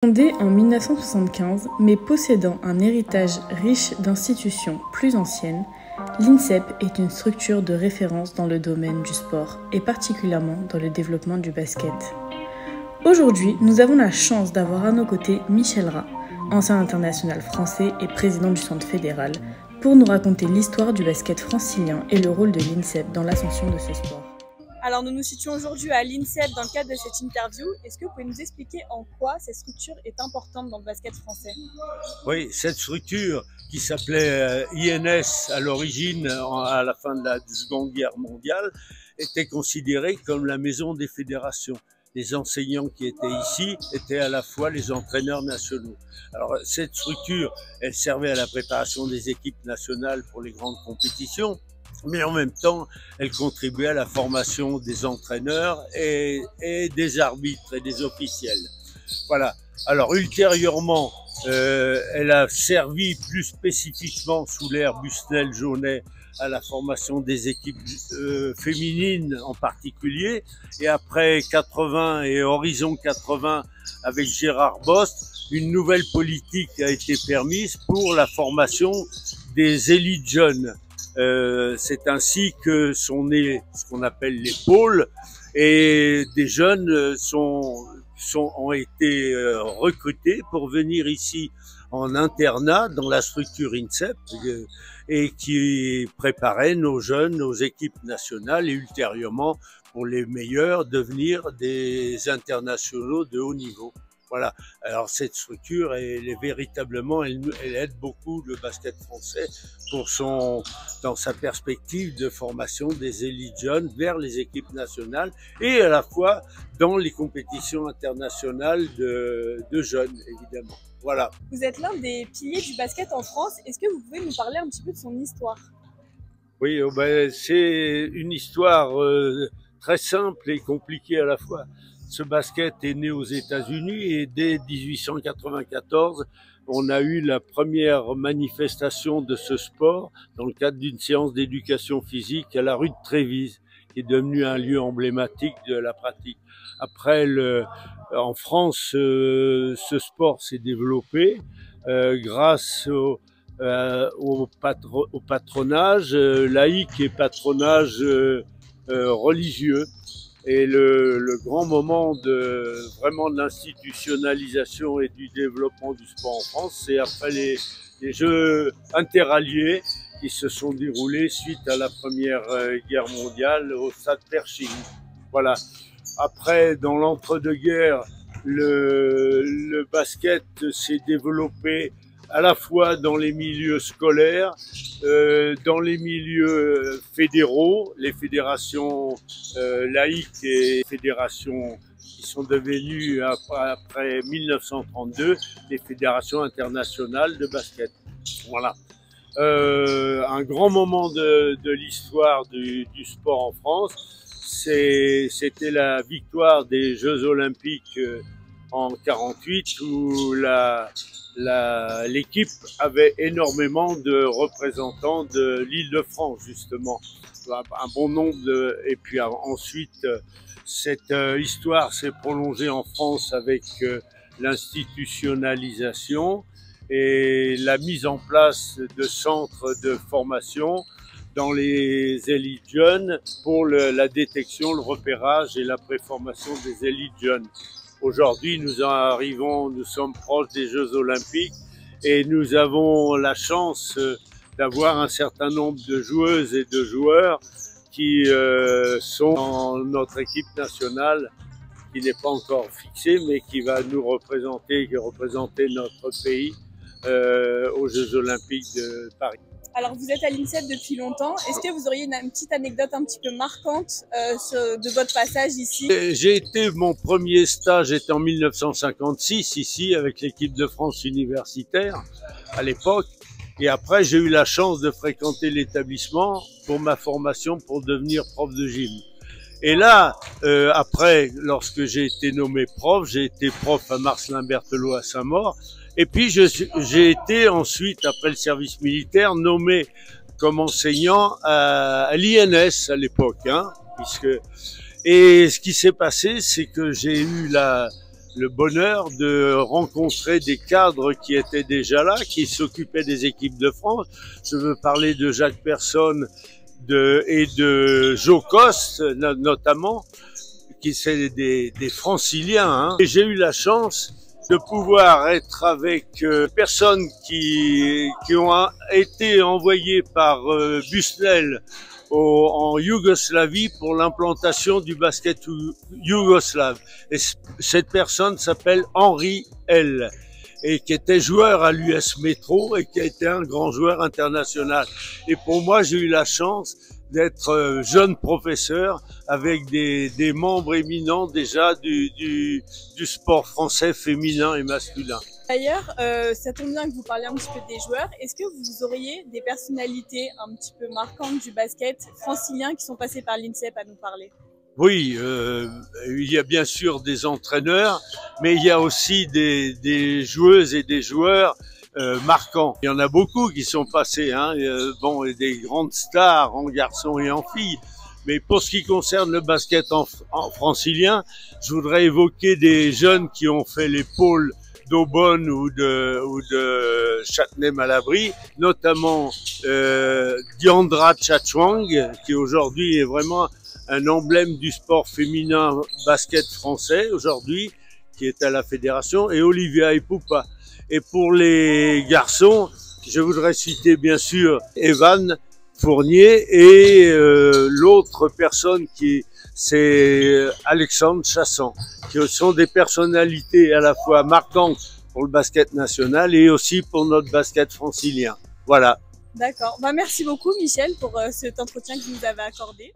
Fondé en 1975, mais possédant un héritage riche d'institutions plus anciennes, l'INSEP est une structure de référence dans le domaine du sport et particulièrement dans le développement du basket. Aujourd'hui, nous avons la chance d'avoir à nos côtés Michel Rat, ancien international français et président du Centre fédéral, pour nous raconter l'histoire du basket francilien et le rôle de l'INSEP dans l'ascension de ce sport. Alors nous nous situons aujourd'hui à l'INSEP dans le cadre de cette interview. Est-ce que vous pouvez nous expliquer en quoi cette structure est importante dans le basket français? Oui, cette structure qui s'appelait INS à l'origine, à la fin de la Seconde Guerre mondiale, était considérée comme la maison des fédérations. Les enseignants qui étaient ici étaient à la fois les entraîneurs nationaux. Alors cette structure, elle servait à la préparation des équipes nationales pour les grandes compétitions, mais en même temps, elle contribuait à la formation des entraîneurs et des arbitres et des officiels. Voilà. Alors ultérieurement, elle a servi plus spécifiquement sous l'ère Busnel-Jaunet à la formation des équipes féminines en particulier. Et après 80 et Horizon 80 avec Gérard Bost, une nouvelle politique a été permise pour la formation des élites jeunes. C'est ainsi que sont nés ce qu'on appelle les pôles, et des jeunes ont été recrutés pour venir ici en internat dans la structure INSEP et qui préparaient nos jeunes, nos équipes nationales et ultérieurement pour les meilleurs devenir des internationaux de haut niveau. Voilà. Alors cette structure, elle aide beaucoup le basket français dans sa perspective de formation des élites jeunes vers les équipes nationales et à la fois dans les compétitions internationales de jeunes, évidemment. Voilà. Vous êtes l'un des piliers du basket en France. Est-ce que vous pouvez nous parler un petit peu de son histoire? Oui, c'est une histoire très simple et compliquée à la fois. Ce basket est né aux États-Unis et dès 1894, on a eu la première manifestation de ce sport dans le cadre d'une séance d'éducation physique à la rue de Trévise, qui est devenue un lieu emblématique de la pratique. Après, en France, ce sport s'est développé grâce au patronage laïque et patronage religieux. Et le grand moment vraiment de l'institutionnalisation et du développement du sport en France, c'est après les Jeux interalliés qui se sont déroulés suite à la Première Guerre mondiale au Stade Pershing. Voilà. Après, dans l'entre-deux-guerres, le basket s'est développé à la fois dans les milieux scolaires, dans les milieux fédéraux, les fédérations laïques et fédérations qui sont devenues après 1932 les fédérations internationales de basket. Voilà. Un grand moment de l'histoire du sport en France, c'était la victoire des Jeux Olympiques en 48 où l'équipe avait énormément de représentants de l'Île-de-France, justement. Un bon nombre et puis ensuite, cette histoire s'est prolongée en France avec l'institutionnalisation et la mise en place de centres de formation dans les élites jeunes pour la détection, le repérage et la préformation des élites jeunes. Aujourd'hui, nous sommes proches des Jeux Olympiques et nous avons la chance d'avoir un certain nombre de joueuses et de joueurs qui sont dans notre équipe nationale, qui n'est pas encore fixée, mais qui va nous représenter notre pays aux Jeux Olympiques de Paris. Alors vous êtes à l'INSEP depuis longtemps. Est-ce que vous auriez une petite anecdote un petit peu marquante de votre passage ici? Mon premier stage était en 1956 ici avec l'équipe de France universitaire à l'époque. Et après, j'ai eu la chance de fréquenter l'établissement pour ma formation pour devenir prof de gym. Et là, après, lorsque j'ai été nommé prof, j'ai été prof à Marcellin-Berthelot à Saint-Maur. Et puis, j'ai été ensuite, après le service militaire, nommé comme enseignant à l'INS à l'époque. Et ce qui s'est passé, c'est que j'ai eu le bonheur de rencontrer des cadres qui étaient déjà là, qui s'occupaient des équipes de France. Je veux parler de Jacques Persson et de Joe Coste, notamment, qui sont des franciliens. Hein. Et j'ai eu la chance de pouvoir être avec personnes qui ont été envoyées par Busnel en Yougoslavie pour l'implantation du basket yougoslave. Et cette personne s'appelle Henri L. et qui était joueur à l'US Métro et qui a été un grand joueur international. Et pour moi, j'ai eu la chance d'être jeune professeur avec des membres éminents déjà du sport français féminin et masculin. D'ailleurs, ça tombe bien que vous parliez un petit peu des joueurs. Est-ce que vous auriez des personnalités un petit peu marquantes du basket francilien qui sont passées par l'INSEP à nous parler? Oui, il y a bien sûr des entraîneurs, mais il y a aussi des joueuses et des joueurs marquants. Il y en a beaucoup qui sont passés, hein, bon, et des grandes stars en garçons et en filles. Mais pour ce qui concerne le basket en francilien, je voudrais évoquer des jeunes qui ont fait les pôles d'Aubonne ou de Châtenay-Malabry, notamment Diandra Tchatchouang, qui aujourd'hui est vraiment un emblème du sport féminin basket français aujourd'hui, qui est à la fédération, et Olivia Ipupa. Et pour les garçons, je voudrais citer bien sûr Evan Fournier et l'autre personne c'est Alexandre Chassan, qui sont des personnalités à la fois marquantes pour le basket national et aussi pour notre basket francilien. Voilà. D'accord. Bah, merci beaucoup Michel pour cet entretien que vous nous avez accordé.